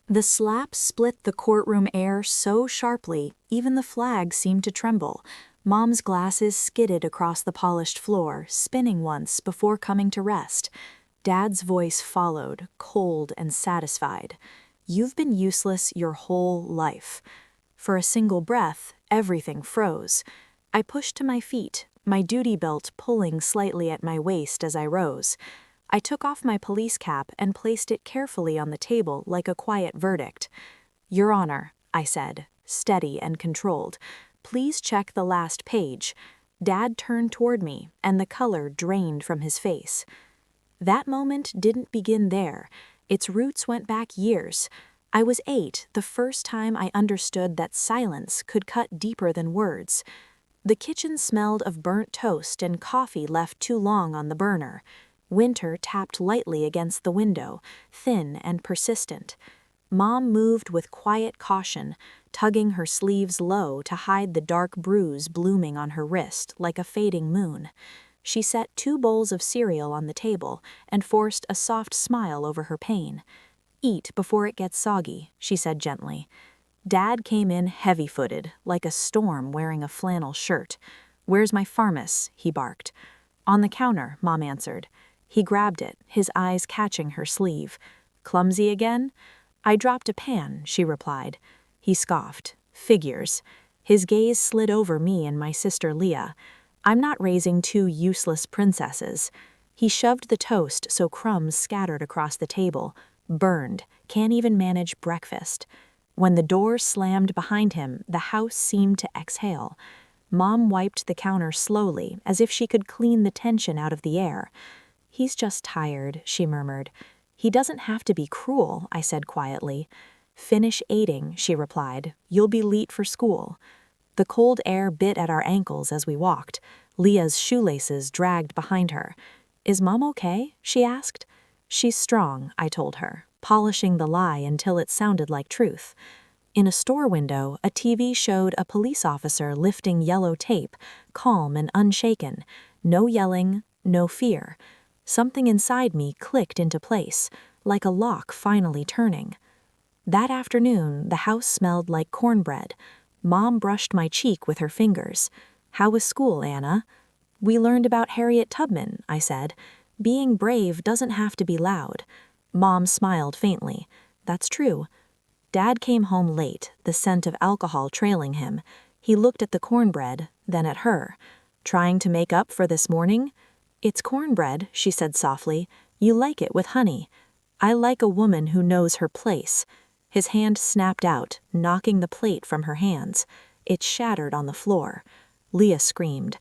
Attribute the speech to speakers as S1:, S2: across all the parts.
S1: The slap split the courtroom air so sharply, even the flag seemed to tremble. Mom's glasses skidded across the polished floor, spinning once before coming to rest. Dad's voice followed, cold and satisfied. "You've been useless your whole life." For a single breath, everything froze. I pushed to my feet, my duty belt pulling slightly at my waist as I rose. I took off my police cap and placed it carefully on the table like a quiet verdict. "Your Honor," I said, steady and controlled, "please check the last page." Dad turned toward me, and the color drained from his face. That moment didn't begin there. Its roots went back years. I was 8, the first time I understood that silence could cut deeper than words. The kitchen smelled of burnt toast and coffee left too long on the burner. Winter tapped lightly against the window, thin and persistent. Mom moved with quiet caution, tugging her sleeves low to hide the dark bruise blooming on her wrist like a fading moon. She set 2 bowls of cereal on the table and forced a soft smile over her pain. "Eat before it gets soggy," she said gently. Dad came in heavy-footed, like a storm wearing a flannel shirt. "Where's my pharmac?" he barked. "On the counter," Mom answered. He grabbed it, his eyes catching her sleeve. "Clumsy again?" "I dropped a pan," she replied. He scoffed. "Figures." His gaze slid over me and my sister Leah. "I'm not raising 2 useless princesses." He shoved the toast so crumbs scattered across the table. "Burned. Can't even manage breakfast." When the door slammed behind him, the house seemed to exhale. Mom wiped the counter slowly, as if she could clean the tension out of the air. "He's just tired," she murmured. "He doesn't have to be cruel," I said quietly. "Finish eating," she replied. "You'll be late for school." The cold air bit at our ankles as we walked. Leah's shoelaces dragged behind her. "Is Mom okay?" she asked. "She's strong," I told her, polishing the lie until it sounded like truth. In a store window, a TV showed a police officer lifting yellow tape, calm and unshaken. No yelling, no fear. Something inside me clicked into place, like a lock finally turning. That afternoon, the house smelled like cornbread. Mom brushed my cheek with her fingers. "How was school, Anna?" "We learned about Harriet Tubman," I said. "Being brave doesn't have to be loud." Mom smiled faintly. "That's true." Dad came home late, the scent of alcohol trailing him. He looked at the cornbread, then at her. "Trying to make up for this morning?" "It's cornbread," she said softly. "You like it with honey." "I like a woman who knows her place." His hand snapped out, knocking the plate from her hands. It shattered on the floor. Leah screamed.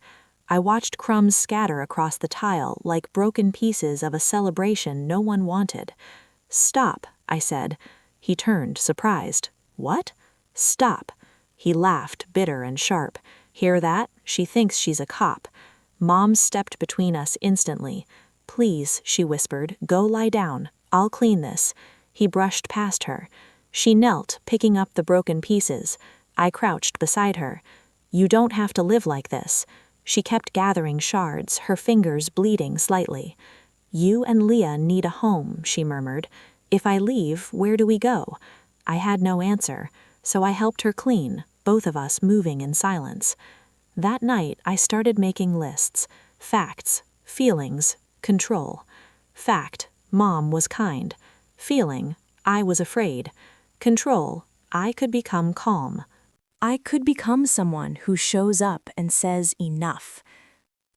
S1: I watched crumbs scatter across the tile like broken pieces of a celebration no one wanted. "Stop," I said. He turned, surprised. "What?" "Stop." He laughed, bitter and sharp. "Hear that? She thinks she's a cop." Mom stepped between us instantly. "Please," she whispered, "go lie down. I'll clean this." He brushed past her. She knelt, picking up the broken pieces. I crouched beside her. "You don't have to live like this." She kept gathering shards, her fingers bleeding slightly. "You and Leah need a home," she murmured. "If I leave, where do we go?" I had no answer, so I helped her clean, both of us moving in silence. That night, I started making lists. Facts, feelings, control. Fact, Mom was kind. Feeling, I was afraid. Control, I could become calm. I could become someone who shows up and says enough.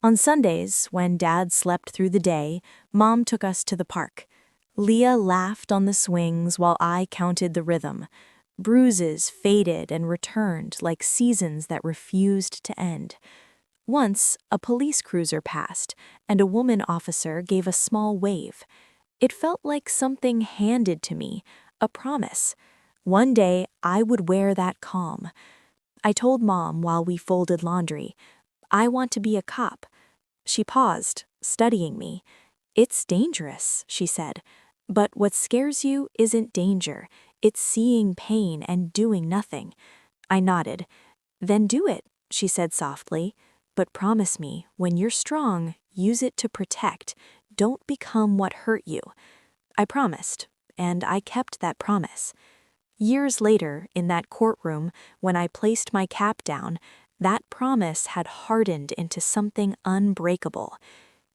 S1: On Sundays, when Dad slept through the day, Mom took us to the park. Leah laughed on the swings while I counted the rhythm. Bruises faded and returned like seasons that refused to end. Once, a police cruiser passed, and a woman officer gave a small wave. It felt like something handed to me, a promise. One day, I would wear that calm. I told Mom while we folded laundry, "I want to be a cop." She paused, studying me. "It's dangerous," she said. "But what scares you isn't danger. It's seeing pain and doing nothing." I nodded. "Then do it," she said softly. "But promise me, when you're strong, use it to protect. Don't become what hurt you." I promised, and I kept that promise. Years later, in that courtroom, when I placed my cap down, that promise had hardened into something unbreakable.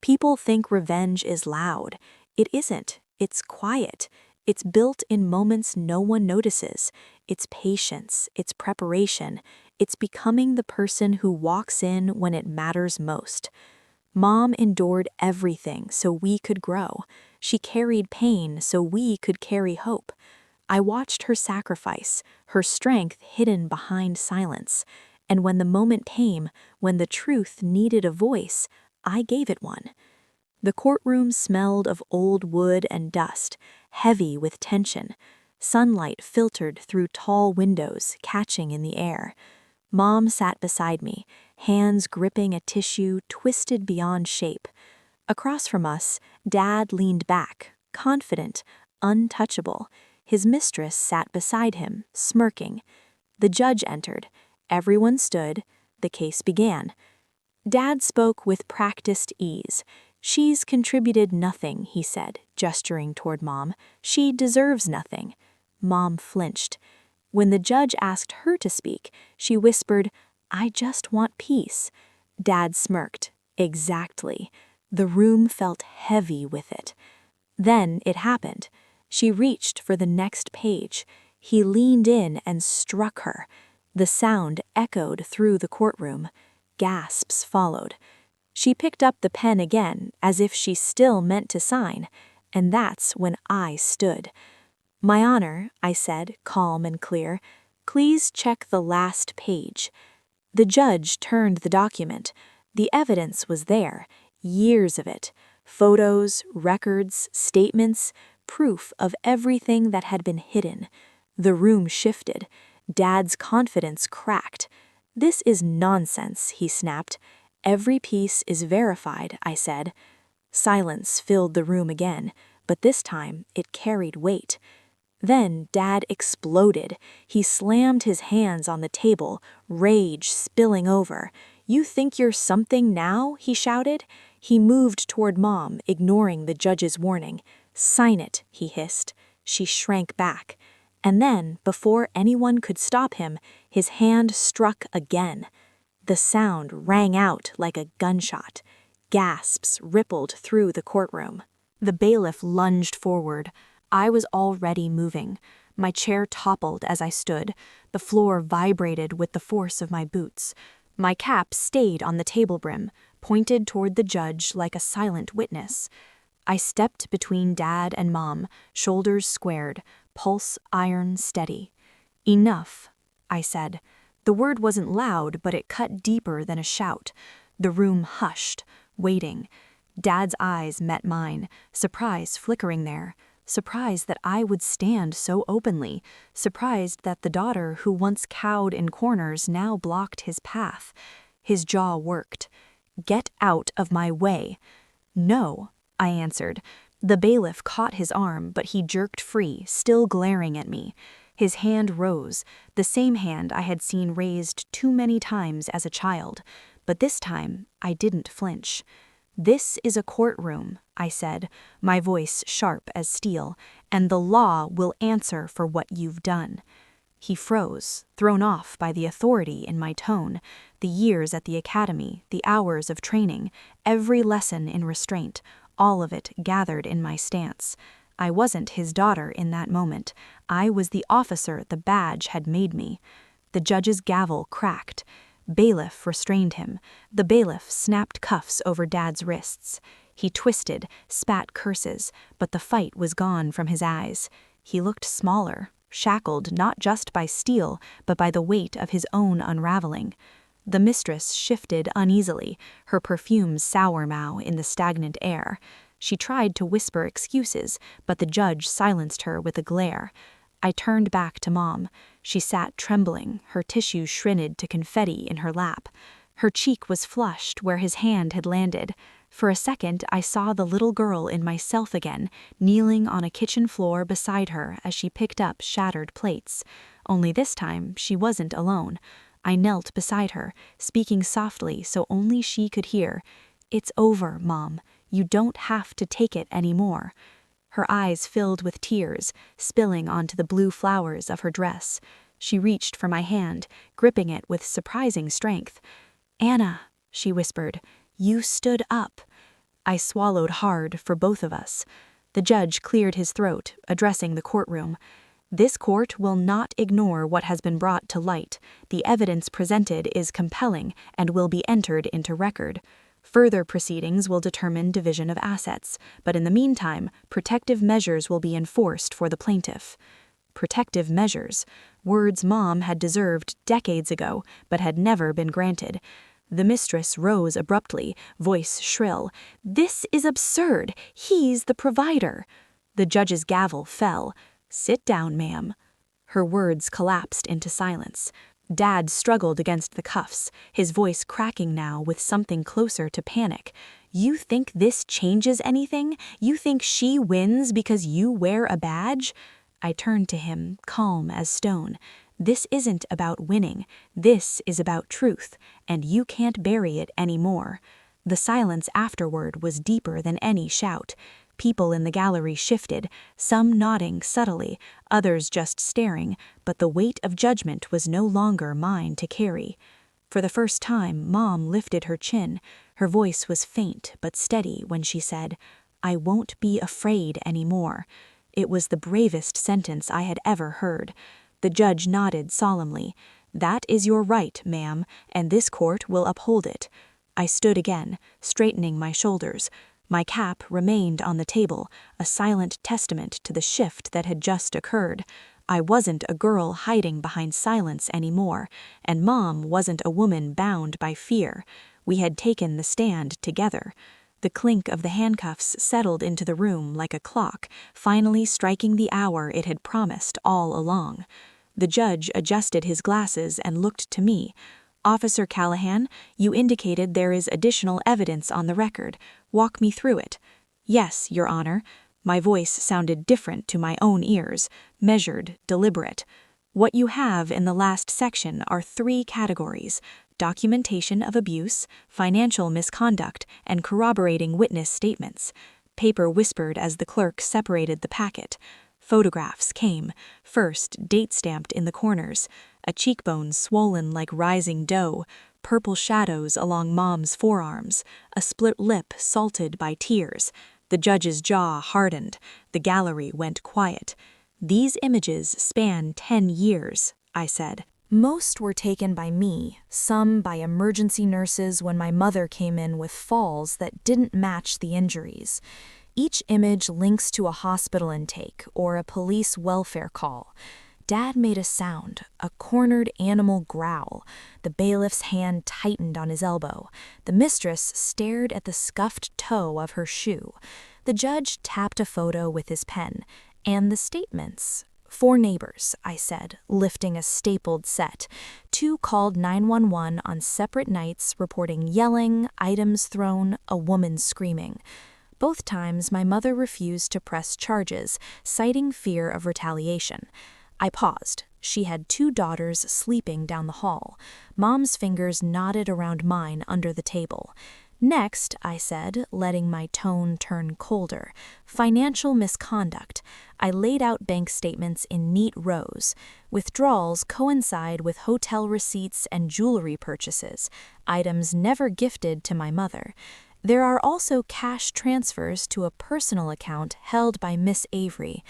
S1: People think revenge is loud. It isn't. It's quiet. It's built in moments no one notices. It's patience. It's preparation. It's becoming the person who walks in when it matters most. Mom endured everything so we could grow. She carried pain so we could carry hope. I watched her sacrifice, her strength hidden behind silence. And when the moment came, when the truth needed a voice, I gave it one. The courtroom smelled of old wood and dust, heavy with tension. Sunlight filtered through tall windows, catching in the air. Mom sat beside me, hands gripping a tissue twisted beyond shape. Across from us, Dad leaned back, confident, untouchable. His mistress sat beside him, smirking. The judge entered. Everyone stood. The case began. Dad spoke with practiced ease. "She's contributed nothing," he said, gesturing toward Mom. "She deserves nothing." Mom flinched. When the judge asked her to speak, she whispered, "I just want peace." Dad smirked. Exactly. The room felt heavy with it. Then it happened. She reached for the next page. He leaned in and struck her. The sound echoed through the courtroom. Gasps followed. She picked up the pen again, as if she still meant to sign, and that's when I stood. "My honor," I said, calm and clear, "please check the last page." The judge turned the document. The evidence was there, years of it. Photos, records, statements, proof of everything that had been hidden. The room shifted. Dad's confidence cracked. "This is nonsense," he snapped. "Every piece is verified," I said. Silence filled the room again, but this time it carried weight. Then Dad exploded. He slammed his hands on the table, rage spilling over. "You think you're something now?" he shouted. He moved toward Mom, ignoring the judge's warning. "Sign it," he hissed. She shrank back. And then, before anyone could stop him, his hand struck again. The sound rang out like a gunshot. Gasps rippled through the courtroom. The bailiff lunged forward. I was already moving. My chair toppled as I stood. The floor vibrated with the force of my boots. My cap stayed on the table brim, pointed toward the judge like a silent witness. I stepped between Dad and Mom, shoulders squared, pulse iron steady. "Enough," I said. The word wasn't loud, but it cut deeper than a shout. The room hushed, waiting. Dad's eyes met mine, surprise flickering there. Surprised that I would stand so openly, surprised that the daughter who once cowed in corners now blocked his path. His jaw worked. "Get out of my way." "No," I answered. The bailiff caught his arm, but he jerked free, still glaring at me. His hand rose, the same hand I had seen raised too many times as a child, but this time I didn't flinch. "This is a courtroom," I said, my voice sharp as steel, "and the law will answer for what you've done." He froze, thrown off by the authority in my tone, the years at the academy, the hours of training, every lesson in restraint, all of it gathered in my stance. I wasn't his daughter in that moment. I was the officer the badge had made me. The judge's gavel cracked. Bailiff restrained him. The bailiff snapped cuffs over Dad's wrists. He twisted, spat curses, but the fight was gone from his eyes. He looked smaller, shackled not just by steel, but by the weight of his own unraveling. The mistress shifted uneasily, her perfume sour-mow in the stagnant air. She tried to whisper excuses, but the judge silenced her with a glare. I turned back to Mom. She sat trembling, her tissue shrinned to confetti in her lap. Her cheek was flushed where his hand had landed. For a second, I saw the little girl in myself again, kneeling on a kitchen floor beside her as she picked up shattered plates. Only this time, she wasn't alone. I knelt beside her, speaking softly so only she could hear. "It's over, Mom. You don't have to take it anymore." Her eyes filled with tears, spilling onto the blue flowers of her dress. She reached for my hand, gripping it with surprising strength. "Anna," she whispered, "you stood up." I swallowed hard for both of us. The judge cleared his throat, addressing the courtroom. "This court will not ignore what has been brought to light. The evidence presented is compelling and will be entered into record. Further proceedings will determine division of assets, but in the meantime, protective measures will be enforced for the plaintiff." Protective measures, words Mom had deserved decades ago, but had never been granted. The mistress rose abruptly, voice shrill. "This is absurd. He's the provider." The judge's gavel fell. "Sit down, ma'am." Her words collapsed into silence. Dad struggled against the cuffs, his voice cracking now with something closer to panic. "You think this changes anything? You think she wins because you wear a badge?" I turned to him, calm as stone. "This isn't about winning. This is about truth, and you can't bury it anymore." The silence afterward was deeper than any shout. People in the gallery shifted, some nodding subtly, others just staring, but the weight of judgment was no longer mine to carry. For the first time, Mom lifted her chin. Her voice was faint but steady when she said, "I won't be afraid anymore." It was the bravest sentence I had ever heard. The judge nodded solemnly. "That is your right, ma'am, and this court will uphold it." I stood again, straightening my shoulders. My cap remained on the table, a silent testament to the shift that had just occurred. I wasn't a girl hiding behind silence anymore, and Mom wasn't a woman bound by fear. We had taken the stand together. The clink of the handcuffs settled into the room like a clock, finally striking the hour it had promised all along. The judge adjusted his glasses and looked to me. "Officer Callahan, you indicated there is additional evidence on the record. Walk me through it." "Yes, Your Honor." My voice sounded different to my own ears, measured, deliberate. "What you have in the last section are 3 categories: documentation of abuse, financial misconduct, and corroborating witness statements." Paper whispered as the clerk separated the packet. Photographs came, first date-stamped in the corners, a cheekbone swollen like rising dough, purple shadows along Mom's forearms, a split lip salted by tears. The judge's jaw hardened. The gallery went quiet. "These images span 10 years," I said. "Most were taken by me, some by emergency nurses when my mother came in with falls that didn't match the injuries. Each image links to a hospital intake or a police welfare call." Dad made a sound, a cornered animal growl. The bailiff's hand tightened on his elbow. The mistress stared at the scuffed toe of her shoe. The judge tapped a photo with his pen. "And the statements?" "4 neighbors," I said, lifting a stapled set. 2 called 911 on separate nights, reporting yelling, items thrown, a woman screaming. Both times, my mother refused to press charges, citing fear of retaliation. I paused. She had 2 daughters sleeping down the hall. Mom's fingers knotted around mine under the table. "Next," I said, letting my tone turn colder, "financial misconduct." I laid out bank statements in neat rows. Withdrawals coincide with hotel receipts and jewelry purchases, items never gifted to my mother. There are also cash transfers to a personal account held by Miss Avery.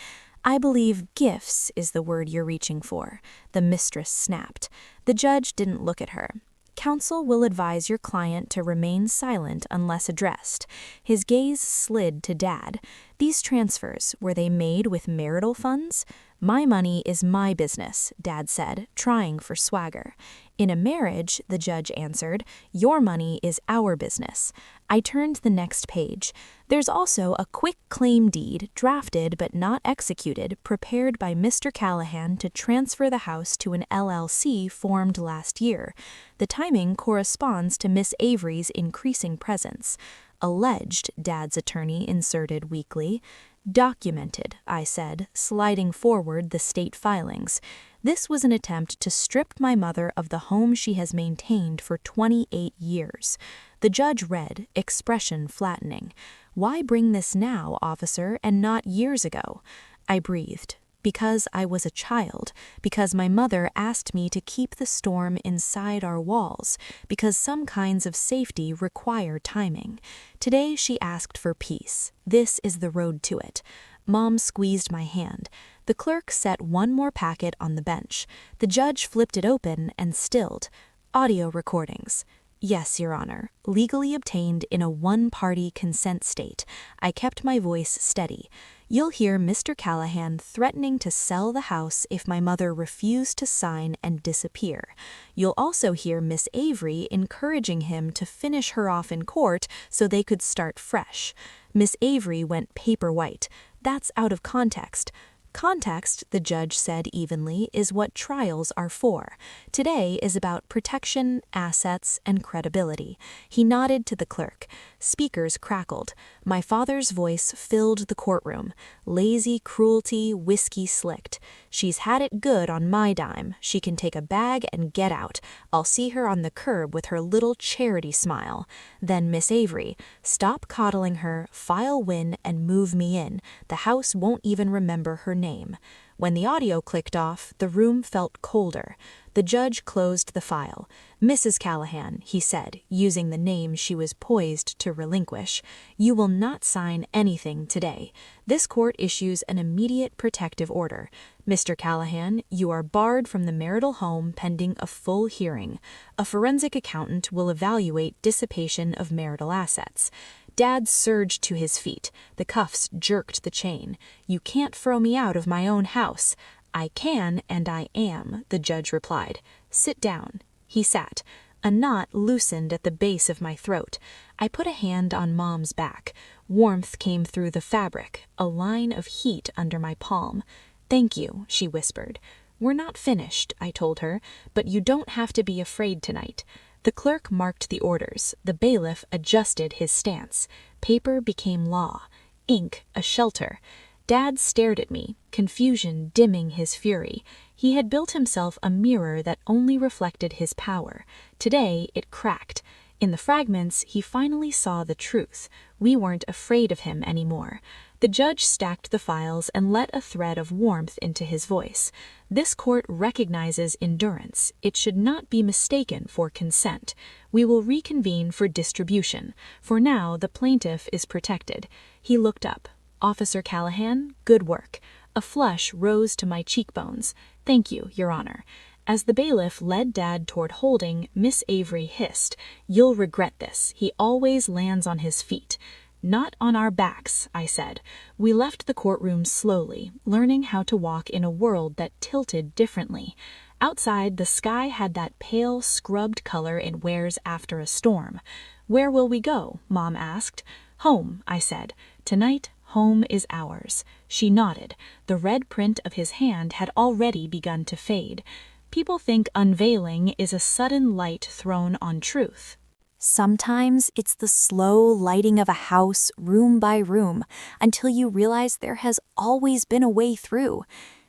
S1: "I believe gifts is the word you're reaching for," the mistress snapped. The judge didn't look at her. "Counsel will advise your client to remain silent unless addressed." His gaze slid to Dad. "These transfers, were they made with marital funds?" "My money is my business," Dad said, trying for swagger. "In a marriage," the judge answered, "your money is our business." I turned the next page. "There's also a quick claim deed, drafted but not executed, prepared by Mr. Callahan to transfer the house to an LLC formed last year. The timing corresponds to Miss Avery's increasing presence." "Alleged," Dad's attorney inserted weakly. "Documented," I said, sliding forward the state filings. This was an attempt to strip my mother of the home she has maintained for 28 years. The judge read, expression flattening. Why bring this now, officer, and not years ago? I breathed. Because I was a child, because my mother asked me to keep the storm inside our walls, because some kinds of safety require timing. Today she asked for peace. This is the road to it. Mom squeezed my hand. The clerk set one more packet on the bench. The judge flipped it open and stilled. Audio recordings. Yes, Your Honor. Legally obtained in a one-party consent state. I kept my voice steady. You'll hear Mr. Callahan threatening to sell the house if my mother refused to sign and disappear. You'll also hear Miss Avery encouraging him to finish her off in court so they could start fresh. Miss Avery went paper white. That's out of context. Context, the judge said evenly, is what trials are for. Today is about protection, assets, and credibility. He nodded to the clerk. Speakers crackled. My father's voice filled the courtroom. Lazy cruelty, whiskey slicked. She's had it good on my dime. She can take a bag and get out. I'll see her on the curb with her little charity smile. Then Miss Avery, stop coddling her, file win, and move me in. The house won't even remember her name. When the audio clicked off, the room felt colder. The judge closed the file. Mrs. Callahan, he said, using the name she was poised to relinquish, you will not sign anything today. This court issues an immediate protective order. Mr. Callahan, you are barred from the marital home pending a full hearing. A forensic accountant will evaluate dissipation of marital assets. Dad surged to his feet. The cuffs jerked the chain. You can't throw me out of my own house. I can, and I am, the judge replied. Sit down. He sat. A knot loosened at the base of my throat. I put a hand on Mom's back. Warmth came through the fabric, a line of heat under my palm. Thank you, she whispered. We're not finished, I told her, but you don't have to be afraid tonight. The clerk marked the orders. The bailiff adjusted his stance. Paper became law. Ink a shelter. Dad stared at me, confusion dimming his fury. He had built himself a mirror that only reflected his power. Today it cracked. In the fragments, he finally saw the truth. We weren't afraid of him anymore. The judge stacked the files and let a thread of warmth into his voice. This court recognizes endurance. It should not be mistaken for consent. We will reconvene for distribution. For now, the plaintiff is protected. He looked up. Officer Callahan, good work. A flush rose to my cheekbones. Thank you, Your Honor. As the bailiff led Dad toward holding, Miss Avery hissed, You'll regret this. He always lands on his feet. Not on our backs, I said. We left the courtroom slowly, learning how to walk in a world that tilted differently. Outside, the sky had that pale, scrubbed color it wears after a storm. Where will we go? Mom asked. Home, I said. Tonight, home is ours. She nodded. The red print of his hand had already begun to fade. People think unveiling is a sudden light thrown on truth. Sometimes it's the slow lighting of a house room by room until you realize there has always been a way through.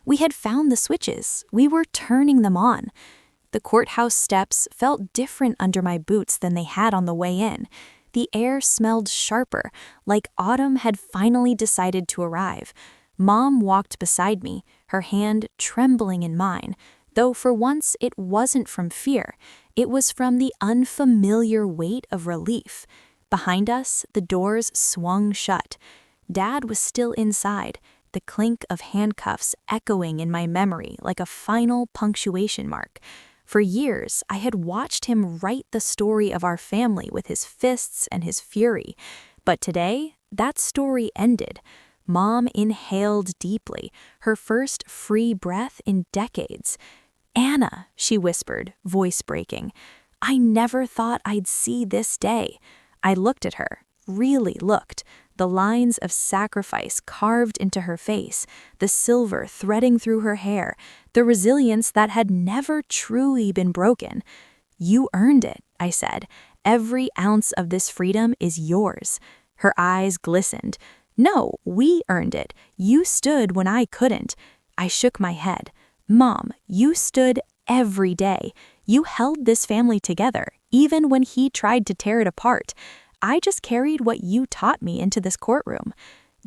S1: We had found the switches. We were turning them on. The courthouse steps felt different under my boots than they had on the way in. The air smelled sharper, like autumn had finally decided to arrive. Mom walked beside me, her hand trembling in mine, though for once it wasn't from fear. It was from the unfamiliar weight of relief. Behind us, the doors swung shut. Dad was still inside, the clink of handcuffs echoing in my memory like a final punctuation mark. For years, I had watched him write the story of our family with his fists and his fury. But today, that story ended. Mom inhaled deeply, her first free breath in decades. Anna, she whispered, voice breaking. I never thought I'd see this day. I looked at her, really looked, the lines of sacrifice carved into her face, the silver threading through her hair, the resilience that had never truly been broken. You earned it, I said. Every ounce of this freedom is yours. Her eyes glistened. No, we earned it. You stood when I couldn't. I shook my head. Mom, you stood every day. You held this family together, even when he tried to tear it apart. I just carried what you taught me into this courtroom."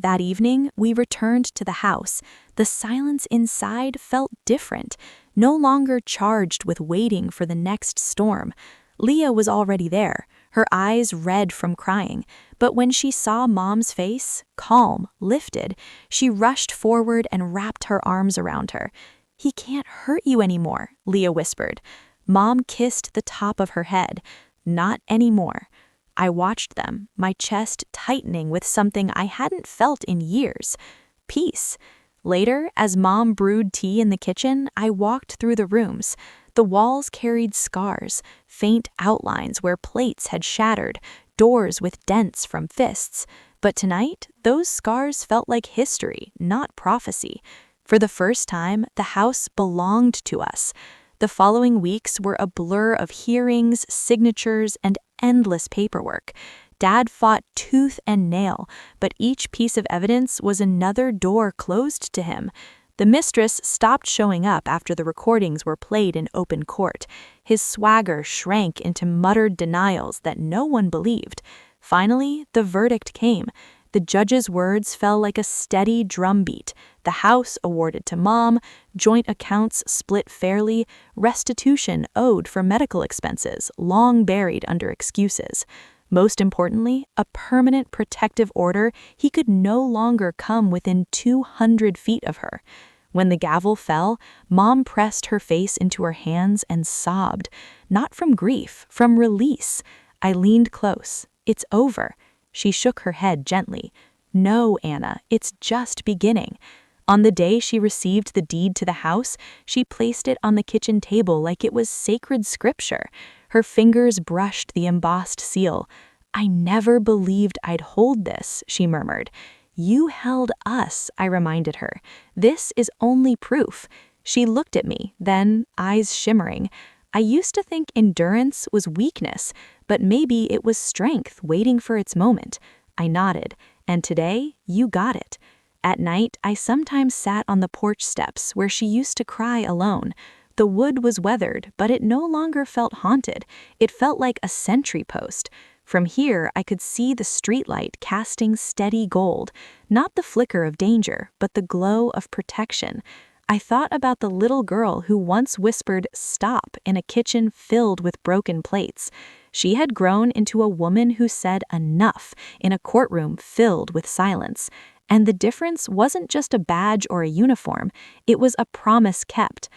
S1: That evening, we returned to the house. The silence inside felt different, no longer charged with waiting for the next storm. Leah was already there, her eyes red from crying, but when she saw Mom's face, calm, lifted, she rushed forward and wrapped her arms around her. "He can't hurt you anymore," Leah whispered. Mom kissed the top of her head. "Not anymore." I watched them, my chest tightening with something I hadn't felt in years. Peace. Later, as Mom brewed tea in the kitchen, I walked through the rooms. The walls carried scars, faint outlines where plates had shattered, doors with dents from fists. But tonight, those scars felt like history, not prophecy. For the first time, the house belonged to us. The following weeks were a blur of hearings, signatures, and endless paperwork. Dad fought tooth and nail, but each piece of evidence was another door closed to him. The mistress stopped showing up after the recordings were played in open court. His swagger shrank into muttered denials that no one believed. Finally, the verdict came. The judge's words fell like a steady drumbeat. The house awarded to Mom, joint accounts split fairly, restitution owed for medical expenses, long buried under excuses. Most importantly, a permanent protective order. He could no longer come within 200 feet of her. When the gavel fell, Mom pressed her face into her hands and sobbed. Not from grief, from release. I leaned close. "It's over." She shook her head gently. "No, Anna, it's just beginning." On the day she received the deed to the house, she placed it on the kitchen table like it was sacred scripture. Her fingers brushed the embossed seal. "I never believed I'd hold this," she murmured. "You held us," I reminded her. "This is only proof." She looked at me, then, eyes shimmering. "I used to think endurance was weakness, but maybe it was strength waiting for its moment." I nodded. "And today, you got it." At night, I sometimes sat on the porch steps where she used to cry alone. The wood was weathered, but it no longer felt haunted. It felt like a sentry post. From here, I could see the streetlight casting steady gold, not the flicker of danger, but the glow of protection. I thought about the little girl who once whispered "stop" in a kitchen filled with broken plates. She had grown into a woman who said enough in a courtroom filled with silence. And the difference wasn't just a badge or a uniform, it was a promise kept.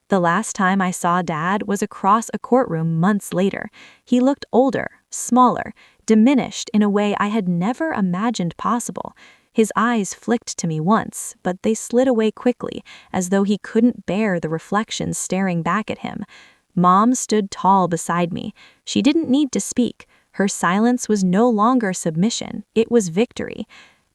S1: The last time I saw Dad was across a courtroom months later. He looked older, smaller, diminished in a way I had never imagined possible. His eyes flicked to me once, but they slid away quickly, as though he couldn't bear the reflections staring back at him. Mom stood tall beside me. She didn't need to speak. Her silence was no longer submission, it was victory.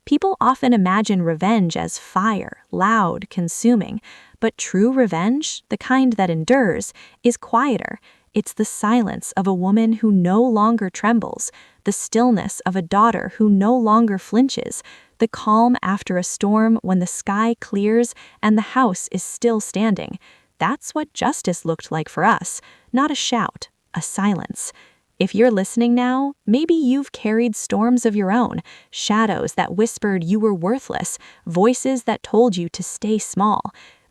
S1: People often imagine revenge as fire, loud, consuming, but true revenge, the kind that endures, is quieter. It's the silence of a woman who no longer trembles, the stillness of a daughter who no longer flinches, the calm after a storm when the sky clears and the house is still standing. That's what justice looked like for us, not a shout, a silence. If you're listening now, maybe you've carried storms of your own, shadows that whispered you were worthless, voices that told you to stay small.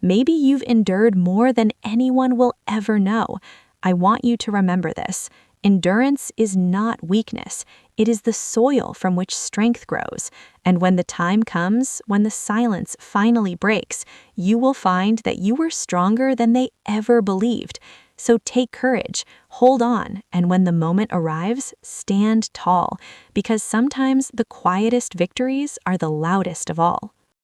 S1: Maybe you've endured more than anyone will ever know. I want you to remember this. Endurance is not weakness. It is the soil from which strength grows. And when the time comes, when the silence finally breaks, you will find that you were stronger than they ever believed. So take courage, hold on, and when the moment arrives, stand tall, because sometimes the quietest victories are the loudest of all.